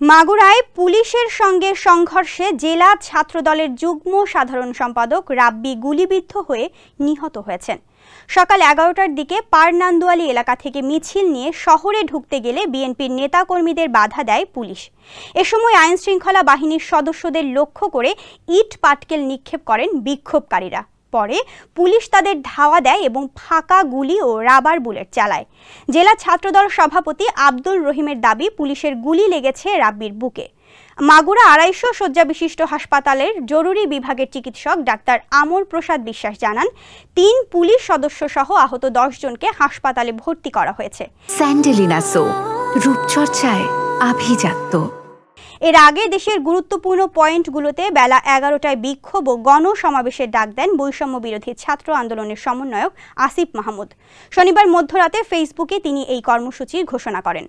মাগুরায় পুলিশের সঙ্গে সংঘর্ষে জেলা ছাত্রদলের যুগ্ম সাধারণ সম্পাদক রাব্বি গুলিবিদ্ধ হয়ে নিহত হয়েছেন। সকাল 11টার দিকে পারনান্দুয়ালি এলাকা থেকে মিছিল নিয়ে শহরে ঢুকতে গেলে বিএনপির নেতাকর্মীদের বাধা দেয় পুলিশ। এ সময় আইনশৃঙ্খলা বাহিনীর সদস্যদের লক্ষ্য করে ইট পাটকেল নিক্ষেপ করেন বিক্ষোভকারীরা। পরে পুলিশ তাদের ধাওয়া দেয় এবং ফাঁকা গুলি ও রাবার বুলেট চালায়। জেলা ছাত্রদল সভাপতি আব্দুল রহিমের দাবি, পুলিশের গুলি লেগেছে রাব্বির বুকে। মাগুরা 250 শয্যা বিশিষ্ট হাসপাতালের জরুরি বিভাগের চিকিৎসক ডাক্তার আমর প্রসাদ বিশ্বাস জানান, 3 পুলিশ সদস্য সহ আহত 10 জনকে হাসপাতালে ভর্তি করা হয়েছে। স্যান্ডেলিনা সো, রূপচর্চায় আভিজাত্য। এর আগে দেশের গুরুত্বপূর্ণ পয়েন্টগুলোতে বেলা 11টায় বিক্ষোভ ও গণসমাবেশের ডাক দেন বৈষম্য বিরোধী ছাত্র আন্দোলনের সমন্বয়ক আসিফ মাহমুদ। শনিবার মধ্যরাতে ফেসবুকে তিনি এই কর্মসূচির ঘোষণা করেন।